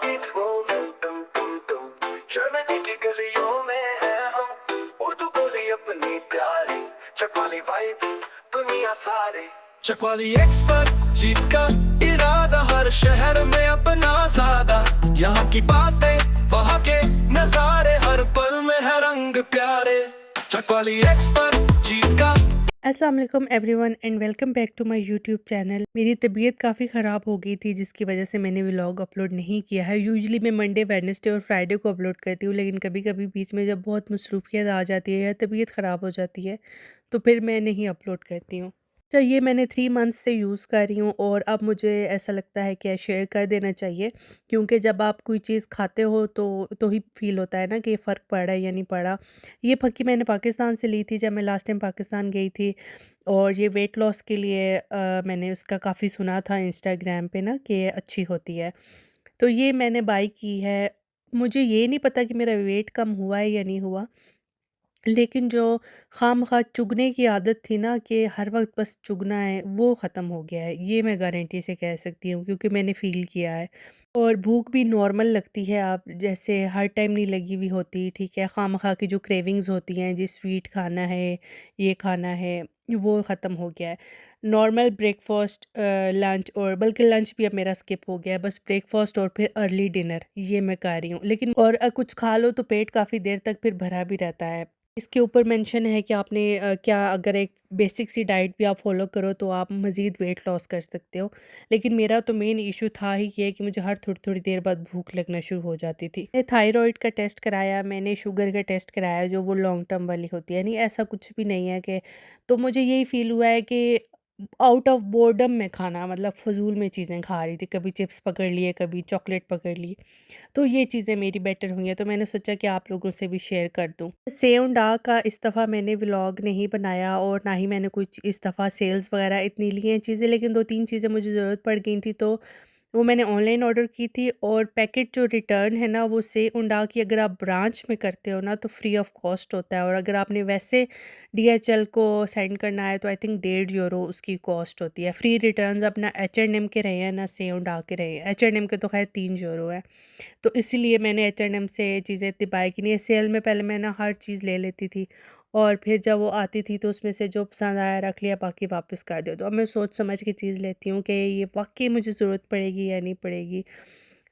बीचों में तुम जर्मनी की गलियों में है हम उर्दू बोली अपनी प्यारी चकवाली वाइब दुनिया सारी चकवाली एक्सपर्ट जीत का इरादा हर शहर में अपना सादा यहाँ की बातें वहाँ के नजारे हर पल में है रंग प्यारे चकवाली एक्सपर्ट जीत का। अस्सलाम वालेकुम everyone and welcome back to my YouTube channel. मेरी तबीयत काफ़ी ख़राब हो गई थी जिसकी वजह से मैंने व्लॉग अपलोड नहीं किया है। यूजुअली मैं मंडे वेडनेसडे और फ्राइडे को अपलोड करती हूँ, लेकिन कभी कभी बीच में जब बहुत मसरूफियत आ जाती है या तबीयत ख़राब हो जाती है तो फिर मैं नहीं अपलोड करती हूँ। अच्छा, ये मैंने 3 मंथ्स से यूज़ कर रही हूँ और अब मुझे ऐसा लगता है कि शेयर कर देना चाहिए, क्योंकि जब आप कोई चीज़ खाते हो तो ही फील होता है ना कि फ़र्क पड़ा है या नहीं पड़ा। ये फक्की मैंने पाकिस्तान से ली थी जब मैं लास्ट टाइम पाकिस्तान गई थी, और ये वेट लॉस के लिए मैंने उसका काफ़ी सुना था इंस्टाग्राम पे ना कि ये अच्छी होती है। तो ये मैंने बाय की है। मुझे ये नहीं पता कि मेरा वेट कम हुआ है या नहीं हुआ, लेकिन जो खामखा चुगने की आदत थी ना कि हर वक़्त बस चुगना है, वो ख़त्म हो गया है। ये मैं गारंटी से कह सकती हूँ, क्योंकि मैंने फ़ील किया है। और भूख भी नॉर्मल लगती है, आप जैसे हर टाइम नहीं लगी हुई होती, ठीक है? खामखा की जो क्रेविंग्स होती हैं, जी स्वीट खाना है, ये खाना है, वो ख़त्म हो गया है। नॉर्मल ब्रेकफ़ास्ट, लंच, और बल्कि लंच भी अब मेरा स्किप हो गया है, बस ब्रेकफ़ास्ट और फिर अर्ली डिनर ये मैं कर रही हूँ। लेकिन और कुछ खा लो तो पेट काफ़ी देर तक फिर भरा भी रहता है। इसके ऊपर मेंशन है कि आपने क्या अगर एक बेसिक सी डाइट भी आप फॉलो करो तो आप मज़ीद वेट लॉस कर सकते हो। लेकिन मेरा तो मेन इशू था ही ये कि मुझे हर थोड़ी-थोड़ी देर बाद भूख लगना शुरू हो जाती थी। मैंने थायरॉइड का टेस्ट कराया, मैंने शुगर का टेस्ट कराया जो वो लॉन्ग टर्म वाली होती है, नहीं ऐसा कुछ भी नहीं है कि। तो मुझे यही फ़ील हुआ है कि आउट ऑफ बोर्डम में खाना, मतलब फ़ज़ूल में चीज़ें खा रही थी, कभी चिप्स पकड़ लिए, कभी चॉकलेट पकड़ ली। तो ये चीज़ें मेरी बेटर हुई हैं, तो मैंने सोचा कि आप लोगों से भी शेयर कर दूँ। सेव-डा का इस दफ़ा मैंने व्लॉग नहीं बनाया और ना ही मैंने कुछ इस दफ़ा सेल्स वगैरह इतनी ली हैं चीज़ें, लेकिन 2-3 चीज़ें मुझे ज़रूरत पड़ गई थी तो वो मैंने ऑनलाइन ऑर्डर की थी। और पैकेट जो रिटर्न है ना, वो सेव-डा की अगर आप ब्रांच में करते हो ना तो फ्री ऑफ कॉस्ट होता है, और अगर आपने वैसे डीएचएल को सेंड करना है तो आई थिंक 1.5 यूरो उसकी कॉस्ट होती है। फ्री रिटर्न्स अपना एच&एम के रहे हैं ना सेव-डा के रहे हैं। एच&एम के तो खैर 3 यूरो है। तो इसीलिए मैंने एच&एम से चीज़ें इतनी बाय की नहीं है। सेल में पहले मैं ना हर चीज़ ले लेती थी, और फिर जब वो आती थी तो उसमें से जो पसंद आया रख लिया, बाकी वापस कर दो। तो अब मैं सोच समझ के चीज़ लेती हूँ कि ये वाक़ई मुझे ज़रूरत पड़ेगी या नहीं पड़ेगी।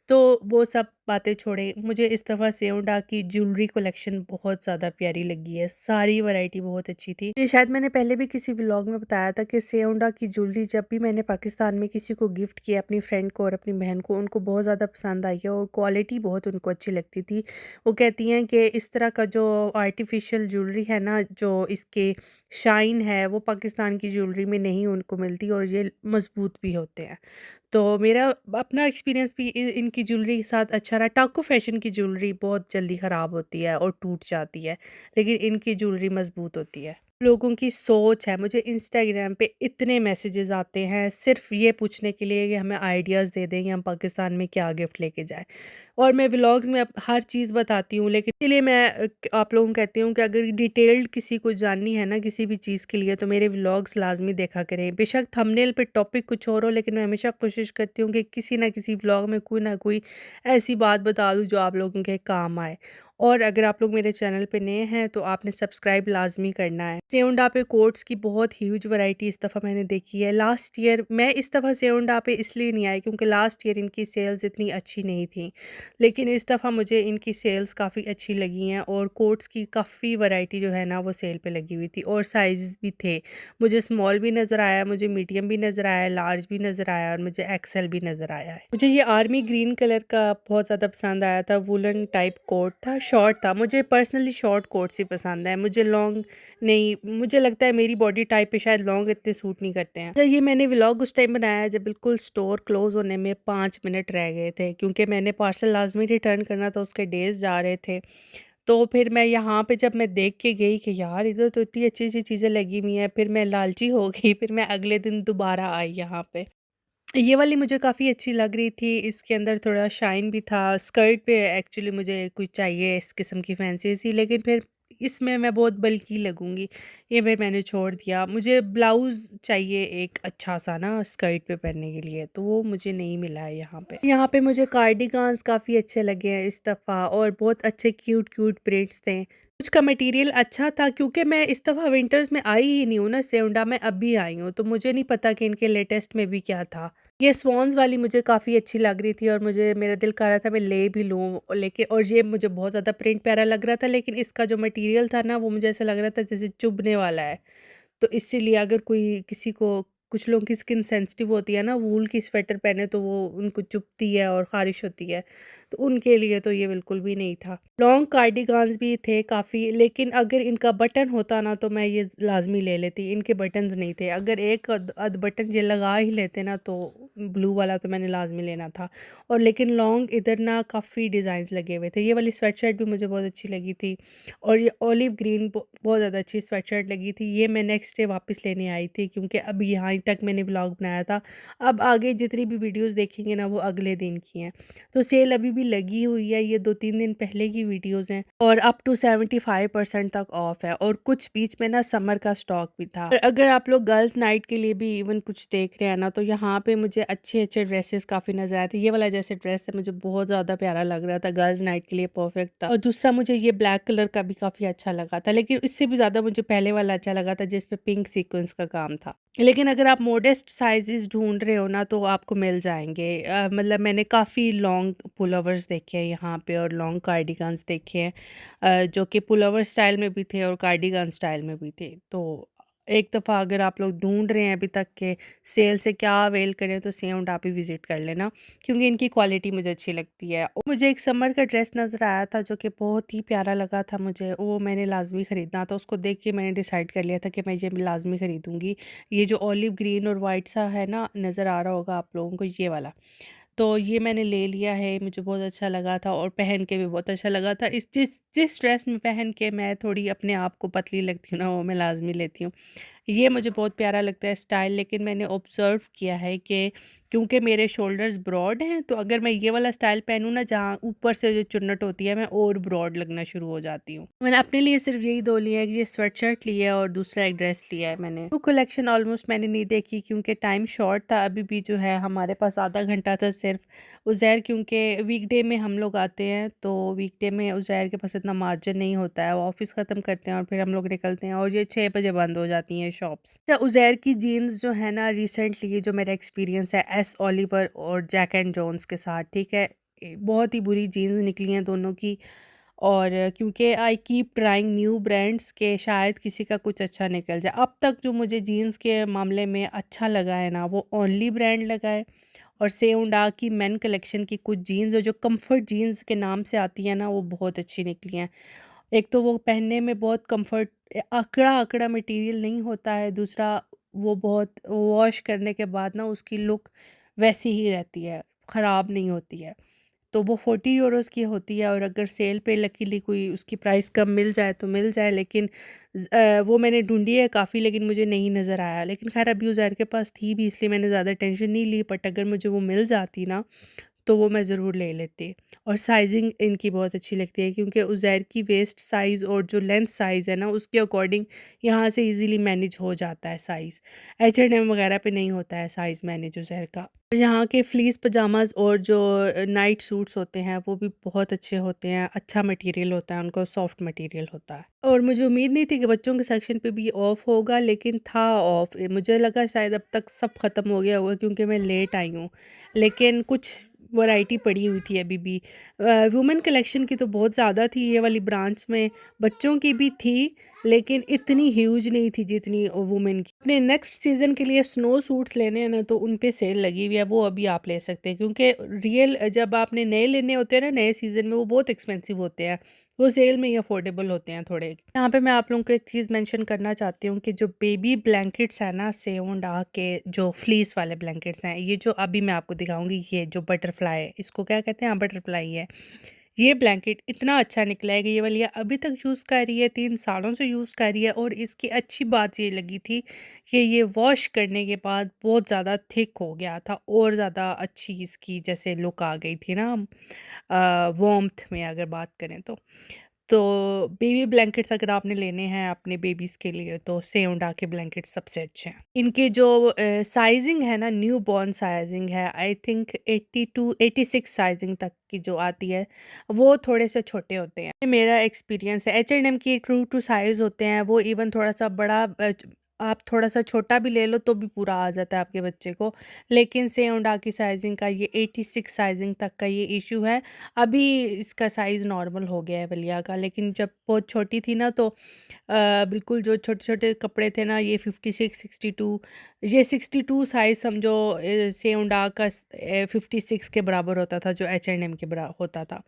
तो वो सब बातें छोड़ें, मुझे इस दफ़ा सेओडा की ज्वेलरी कलेक्शन बहुत ज़्यादा प्यारी लगी है, सारी वैरायटी बहुत अच्छी थी। ये शायद मैंने पहले भी किसी व्लॉग में बताया था कि सेओडा की ज्वेलरी जब भी मैंने पाकिस्तान में किसी को गिफ्ट किया, अपनी फ्रेंड को और अपनी बहन को, उनको बहुत ज़्यादा पसंद आई है और क्वालिटी बहुत उनको अच्छी लगती थी। वो कहती हैं कि इस तरह का जो आर्टिफिशियल ज्वेलरी है ना, जो इसके शाइन है, वो पाकिस्तान की ज्वेलरी में नहीं उनको मिलती, और ये मज़बूत भी होते हैं। तो मेरा अपना एक्सपीरियंस भी इनकी ज्वेलरी के साथ अच्छा रहा। टाको फैशन की ज्वेलरी बहुत जल्दी ख़राब होती है और टूट जाती है, लेकिन इनकी ज्वेलरी मज़बूत होती है। लोगों की सोच है, मुझे इंस्टाग्राम पे इतने मैसेजेस आते हैं सिर्फ़ ये पूछने के लिए कि हमें आइडियाज़ दे दें कि हम पाकिस्तान में क्या गिफ्ट लेके जाएँ। और मैं व्लॉग्स में अब हर चीज़ बताती हूँ, लेकिन इसीलिए मैं आप लोगों को कहती हूँ कि अगर डिटेल्ड किसी को जाननी है ना किसी भी चीज़ के लिए, तो मेरे व्लॉग्स लाज़मी देखा करें। बेशक थंबनेल पे टॉपिक कुछ और हो, लेकिन मैं हमेशा कोशिश करती हूँ कि किसी ना किसी व्लॉग में कोई ना कोई ऐसी बात बता दूँ जो आप लोगों के काम आए। और अगर आप लोग मेरे चैनल पे नए हैं तो आपने सब्सक्राइब लाज़मी करना है। सेओंडा पे कोट्स की बहुत ह्यूज वैरायटी इस दफ़ा मैंने देखी है। लास्ट ईयर मैं इस दफ़ा सेओंडा पे इसलिए नहीं आई क्योंकि लास्ट ईयर इनकी सेल्स इतनी अच्छी नहीं थी। लेकिन इस दफ़ा मुझे इनकी सेल्स काफ़ी अच्छी लगी हैं, और कोट्स की काफ़ी वैरायटी जो है ना वो सेल पे लगी हुई थी, और साइज़ भी थे। मुझे स्मॉल भी नज़र आया, मुझे मीडियम भी नज़र आया, लार्ज भी नज़र आया, और मुझे एक्सेल भी नज़र आया है। मुझे ये आर्मी ग्रीन कलर का बहुत ज़्यादा पसंद आया था। वूलन टाइप कोट था, शॉर्ट था। मुझे पर्सनली शॉर्ट कोट्स ही पसंद है, मुझे लॉन्ग नहीं। मुझे लगता है मेरी बॉडी टाइप पे शायद लॉन्ग इतने सूट नहीं करते हैं। तो ये मैंने व्लॉग उस टाइम बनाया जब बिल्कुल स्टोर क्लोज़ होने में 5 मिनट रह गए थे, क्योंकि मैंने पार्सल लाज़मी रिटर्न करना था, उसके डेज़ जा रहे थे। तो फिर मैं यहाँ पे जब मैं देख के गई कि यार इधर तो इतनी अच्छी-अच्छी चीज़ें लगी हुई हैं, फिर मैं लालची हो गई, फिर मैं अगले दिन दोबारा आई यहाँ पे। ये वाली मुझे काफ़ी अच्छी लग रही थी, इसके अंदर थोड़ा शाइन भी था। स्कर्ट पे एक्चुअली मुझे कुछ चाहिए इस किस्म की फैंसी सी, लेकिन फिर इसमें मैं बहुत बल्की लगूंगी, ये फिर मैंने छोड़ दिया। मुझे ब्लाउज चाहिए एक अच्छा सा ना स्कर्ट पे पहनने के लिए, तो वो मुझे नहीं मिला है यहाँ पे मुझे कार्डिगान्स काफ़ी अच्छे लगे हैं इस दफ़ा, और बहुत अच्छे क्यूट क्यूट प्रिंट्स थे। कुछ का मटेरियल अच्छा था, क्योंकि मैं इस दफ़ा विंटर्स में आई ही नहीं हूँ ना सेउंडा में, अभी आई हूँ, तो मुझे नहीं पता कि इनके लेटेस्ट में भी क्या था। ये स्वॉन्स वाली मुझे काफ़ी अच्छी लग रही थी, और मुझे मेरा दिल कर रहा था मैं ले भी लूँ, लेकिन और ये मुझे बहुत ज़्यादा प्रिंट प्यारा लग रहा था, लेकिन इसका जो मटेरियल था ना वो मुझे ऐसा लग रहा था जैसे चुभने वाला है। तो इसीलिए अगर कोई किसी को, कुछ लोगों की स्किन सेंसिटिव होती है ना, वूल की स्वेटर पहने तो वो उनको चुभती है और ख़ारिश होती है, तो उनके लिए तो ये बिल्कुल भी नहीं था। लॉन्ग कार्डिगान्स भी थे काफ़ी, लेकिन अगर इनका बटन होता ना तो मैं ये लाज़मी ले लेती, इनके बटन्स नहीं थे। अगर एक अध बटन ये लगा ही लेते ना तो ब्लू वाला तो मैंने लाज़मी लेना था। और लेकिन लॉन्ग इधर ना काफ़ी डिज़ाइंस लगे हुए थे। ये वाली स्वेटशर्ट भी मुझे बहुत अच्छी लगी थी, और ये ऑलिव ग्रीन बहुत ज़्यादा अच्छी स्वेटशर्ट लगी थी। ये मैं नेक्स्ट डे वापस लेने आई थी, क्योंकि अब यहाँ तक मैंने व्लॉग बनाया था। अब आगे जितनी भी वीडियोस देखेंगे ना वो अगले दिन की हैं। तो सेल अभी भी लगी हुई है, ये 2-3 दिन पहले की वीडियोस हैं, और अप टू 75% तक ऑफ है, और कुछ बीच में ना समर का स्टॉक भी था। और अगर आप लोग गर्ल्स नाइट के लिए भी इवन कुछ देख रहे हैं ना, तो यहाँ पे मुझे अच्छे-अच्छे ड्रेसेस काफ़ी नज़र आए थे। ये वाला जैसे ड्रेस है मुझे बहुत ज़्यादा प्यारा लग रहा था, गर्ल्स नाइट के लिए परफेक्ट था। और दूसरा मुझे ये ब्लैक कलर का भी काफ़ी अच्छा लगा था, लेकिन इससे भी ज़्यादा मुझे पहले वाला अच्छा लगा था जिस पे पिंक सीक्वेंस का काम था। लेकिन अगर आप मॉडेस्ट साइज़ेज़ ढूँढ रहे हो ना तो आपको मिल जाएँगे। मतलब मैंने काफ़ी लॉन्ग पुलोवर्स देखे हैं यहाँ पे, और लॉन्ग कार्डिगन्स देखे हैं, जो कि पुलोवर स्टाइल में भी थे और कार्डिगन स्टाइल में भी थे। तो एक दफ़ा अगर आप लोग ढूँढ रहे हैं अभी तक के सेल से क्या अवेल करें, तो सेउंड आप ही विज़िट कर लेना, क्योंकि इनकी क्वालिटी मुझे अच्छी लगती है। और मुझे एक समर का ड्रेस नज़र आया था जो कि बहुत ही प्यारा लगा था मुझे, वो मैंने लाज़मी ख़रीदना था। उसको देख के मैंने डिसाइड कर लिया था कि मैं ये लाज़मी ख़रीदूँगी। ये जो ऑलिव ग्रीन और वाइट सा है ना, नज़र आ रहा होगा आप लोगों को, ये वाला। तो ये मैंने ले लिया है, मुझे बहुत अच्छा लगा था, और पहन के भी बहुत अच्छा लगा था। इस जिस जिस ड्रेस में पहन के मैं थोड़ी अपने आप को पतली लगती हूँ ना, वो मैं लाज़मी लेती हूँ। ये मुझे बहुत प्यारा लगता है स्टाइल, लेकिन मैंने ऑब्ज़र्व किया है कि क्योंकि मेरे शोल्डर्स ब्रॉड हैं, तो अगर मैं ये वाला स्टाइल पहनूँ ना जहाँ ऊपर से जो चुन्नट होती है, मैं और ब्रॉड लगना शुरू हो जाती हूँ। मैंने अपने लिए सिर्फ यही 2 लिए हैं, ये स्वेटशर्ट लिया है और दूसरा एक ड्रेस लिया है मैंने। वो कलेक्शन ऑलमोस्ट मैंने नहीं देखी, क्योंकि टाइम शॉर्ट था, अभी भी जो है हमारे पास आधा घंटा था सिर्फ। उज़ैर क्योंकि वीकडे में हम लोग आते हैं, तो वीकडे में उज़ैर के पास इतना मार्जिन नहीं होता है, वो ऑफ़िस ख़त्म करते हैं और फिर हम लोग निकलते हैं, और ये 6 बजे बंद हो जाती हैं शॉप्स। अच्छा, उज़ैर की जीन्स जो है ना, रिसेंटली जो मेरा एक्सपीरियंस है एस ओलिवर और जैक एंड जोन्स के साथ, ठीक है, बहुत ही बुरी जीन्स निकली हैं दोनों की। और क्योंकि I keep trying new brands के शायद किसी का कुछ अच्छा निकल जाए। अब तक जो मुझे जीन्स के मामले में अच्छा लगा है ना, वो ओनली ब्रांड लगा है। और सेउंडा की मेन कलेक्शन की कुछ जीन्स जो कंफर्ट जीन्स के नाम से आती है ना, वो बहुत अच्छी निकली हैं। एक तो वो पहनने में बहुत कंफर्ट, अकड़ा अकड़ा मटेरियल नहीं होता है, दूसरा वो बहुत वॉश करने के बाद ना उसकी लुक वैसी ही रहती है, ख़राब नहीं होती है। तो वो 40 यूरोज़ की होती है, और अगर सेल पे लकीली कोई उसकी प्राइस कम मिल जाए तो मिल जाए, लेकिन वो मैंने ढूँढी है काफ़ी, लेकिन मुझे नहीं नज़र आया। लेकिन ख़ैर अभी उज़ैर के पास थी भी, इसलिए मैंने ज़्यादा टेंशन नहीं ली, बट अगर मुझे वो मिल जाती ना तो वो मैं ज़रूर ले लेती। और साइज़िंग इनकी बहुत अच्छी लगती है, क्योंकि उज़ैर की वेस्ट साइज़ और जो लेंथ साइज़ है ना उसके अकॉर्डिंग यहाँ से ईज़िली मैनेज हो जाता है साइज़। H&M वगैरह पे नहीं होता है साइज़ मैनेज उज़ैर का। और यहाँ के फ्लीस पजामाज़ और जो नाइट सूट्स होते हैं वो भी बहुत अच्छे होते हैं, अच्छा मटेरियल होता है, उनको सॉफ्ट मटेरियल होता है। और मुझे उम्मीद नहीं थी कि बच्चों के सेक्शन पे भी ऑफ होगा, लेकिन था ऑफ। मुझे लगा शायद अब तक सब ख़त्म हो गया होगा, क्योंकि मैं लेट आई हूँ। लेकिन कुछ वैरायटी पड़ी हुई थी अभी भी। वुमेन कलेक्शन की तो बहुत ज़्यादा थी ये वाली ब्रांच में, बच्चों की भी थी, लेकिन इतनी ह्यूज नहीं थी जितनी वुमेन की। अपने नेक्स्ट सीज़न के लिए स्नो सूट्स लेने हैं ना, तो उन पे सेल लगी हुई है, वो अभी आप ले सकते हैं, क्योंकि रियल जब आपने नए लेने होते हैं ना नए सीज़न में, वो बहुत एक्सपेंसिव होते हैं, वो सेल में ही अफोर्डेबल होते हैं थोड़े। यहाँ पे मैं आप लोगों को एक चीज़ मेंशन करना चाहती हूँ कि जो बेबी ब्लैंकेट्स हैं ना, सेओंडा के जो फ्लीस वाले ब्लैंकेट्स हैं, ये जो अभी मैं आपको दिखाऊंगी, ये जो बटरफ्लाई है, इसको क्या कहते हैं, हाँ बटरफ्लाई है। ये ब्लैंकेट इतना अच्छा निकला है कि ये वाली अभी तक यूज़ कर रही है, 3 सालों से यूज़ कर रही है, और इसकी अच्छी बात ये लगी थी कि ये वॉश करने के बाद बहुत ज़्यादा थिक हो गया था, और ज़्यादा अच्छी इसकी जैसे लुक आ गई थी ना वार्मथ में अगर बात करें तो। तो बेबी ब्लैंकेट्स अगर आपने लेने हैं अपने बेबीज़ के लिए तो सेउंडा के ब्लैंकेट्स सबसे अच्छे हैं। इनकी जो साइज़िंग है ना, न्यू बॉर्न साइज़िंग है, आई थिंक 82 86 साइज़िंग तक की जो आती है, वो थोड़े से छोटे होते हैं। मेरा एक्सपीरियंस है। H&M की ट्रू टू साइज़ होते हैं वो, इवन थोड़ा-सा बड़ा आप थोड़ा-सा छोटा भी ले लो तो भी पूरा आ जाता है आपके बच्चे को। लेकिन सेउंडा की साइज़िंग का ये 86 साइज़िंग तक का ये इश्यू है। अभी इसका साइज़ नॉर्मल हो गया है वलिया का, लेकिन जब बहुत छोटी थी ना तो बिल्कुल जो छोटे-छोटे कपड़े थे ना, ये 56, 62, ये 62 साइज़ समझो सेउंडा का 56 के बराबर होता था जो H&M के बरा होता था।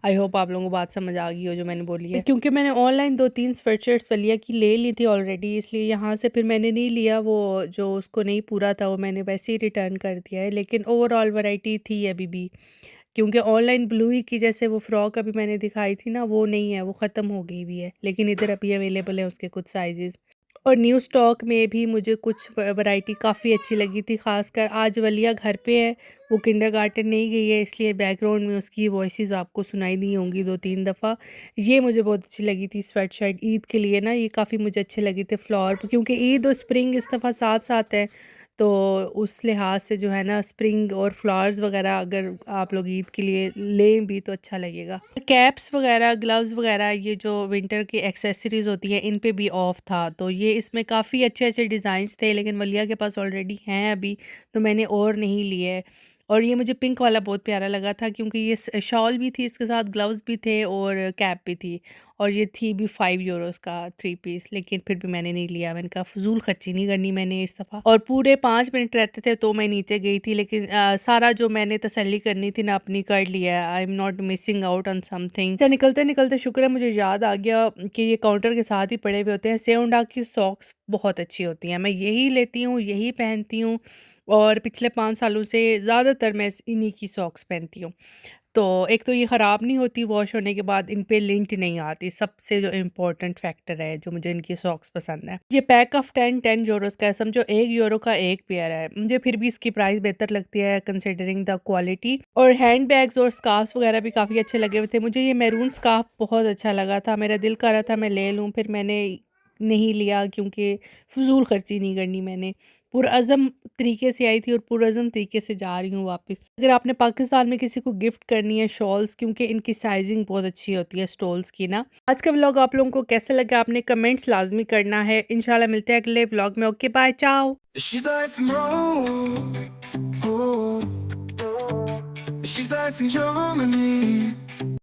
आई होप आप लोगों को बात समझ आ गई हो जो मैंने बोली है। क्योंकि मैंने ऑनलाइन 2-3 स्वेटशर्ट्स वलिया की ले ली थी ऑलरेडी, इसलिए यहाँ से फिर मैंने नहीं लिया, वो जो उसको नहीं पूरा था वो मैंने वैसे ही रिटर्न कर दिया है। लेकिन ओवरऑल वैरायटी थी अभी भी, क्योंकि ऑनलाइन ब्लूई की जैसे वो फ्रॉक अभी मैंने दिखाई थी ना, वो नहीं है, वो ख़त्म हो गई हुई है, लेकिन इधर अभी अवेलेबल है उसके कुछ साइजेस। और न्यू स्टॉक में भी मुझे कुछ वैरायटी काफ़ी अच्छी लगी थी, ख़ासकर आज वलिया घर पे है, वो किंडरगार्टन नहीं गई है, इसलिए बैकग्राउंड में उसकी वॉइसेस आपको सुनाई दी होंगी 2-3 दफ़ा। ये मुझे बहुत अच्छी लगी थी स्वेटशर्ट ईद के लिए ना, ये काफ़ी मुझे अच्छे लगे थे फ्लावर, क्योंकि ईद और स्प्रिंग इस दफ़ा साथ-साथ है, तो उस लिहाज से जो है ना, स्प्रिंग और फ्लावर्स वगैरह अगर आप लोग ईद के लिए लें भी तो अच्छा लगेगा। कैप्स वगैरह, ग्लव्स वगैरह, ये जो विंटर की एक्सेसरीज़ होती है इन पे भी ऑफ था, तो ये इसमें काफ़ी अच्छे-अच्छे डिज़ाइंस थे, लेकिन वलिया के पास ऑलरेडी हैं अभी, तो मैंने और नहीं लिए। और ये मुझे पिंक वाला बहुत प्यारा लगा था, क्योंकि ये शॉल भी थी, इसके साथ ग्लव्स भी थे और कैप भी थी, और ये थी भी 5 यूरोज़ का 3 पीस, लेकिन फिर भी मैंने नहीं लिया। मैंने कहा फ़ुज़ूल खर्ची नहीं करनी मैंने इस दफ़ा। और पूरे 5 मिनट रहते थे तो मैं नीचे गई थी, लेकिन सारा जो मैंने तसल्ली करनी थी ना अपनी कर लिया है। I am not missing out on something. अच्छा, निकलते-निकलते शुक्र है मुझे याद आ गया कि ये काउंटर के साथ ही पड़े हुए होते हैं। सेउंडा की सॉक्स बहुत अच्छी होती हैं, मैं यही लेती हूँ, यही पहनती हूँ, और पिछले 5 सालों से ज़्यादातर मैं इन्हीं की सॉक्स पहनती हूँ। तो एक तो ये ख़राब नहीं होती वॉश होने के बाद, इन पे लिंट नहीं आती, सबसे जो इम्पोर्टेंट फैक्टर है जो मुझे इनकी सॉक्स पसंद है। ये पैक ऑफ 10 यूरोज़ का है, समझो 1 यूरो का एक पेयर है। मुझे फिर भी इसकी प्राइस बेहतर लगती है कंसिडरिंग द क्वालिटी। और हैंड बैग्स और स्कार्फ्स वगैरह भी काफ़ी अच्छे लगे हुए थे। मुझे ये मैरून स्कार्फ बहुत अच्छा लगा था, मेरा दिल कर रहा था मैं ले लूँ, फिर मैंने नहीं लिया क्योंकि फ़ुज़ूल खर्ची नहीं करनी मैंने। पुरअज़म तरीके से आई थी और पुरअज़म तरीके से जा रही हूँ वापस। अगर आपने पाकिस्तान में किसी को गिफ्ट करनी है शॉल्स, क्योंकि इनकी साइजिंग बहुत अच्छी होती है स्टॉल्स की ना। आज का व्लॉग आप लोगों को कैसा लगा आपने कमेंट्स लाजमी करना है। इंशाल्लाह मिलते हैं अगले व्लॉग में। ओके, बाय, चाओ। She's like from Rome, oh. She's like from Germany.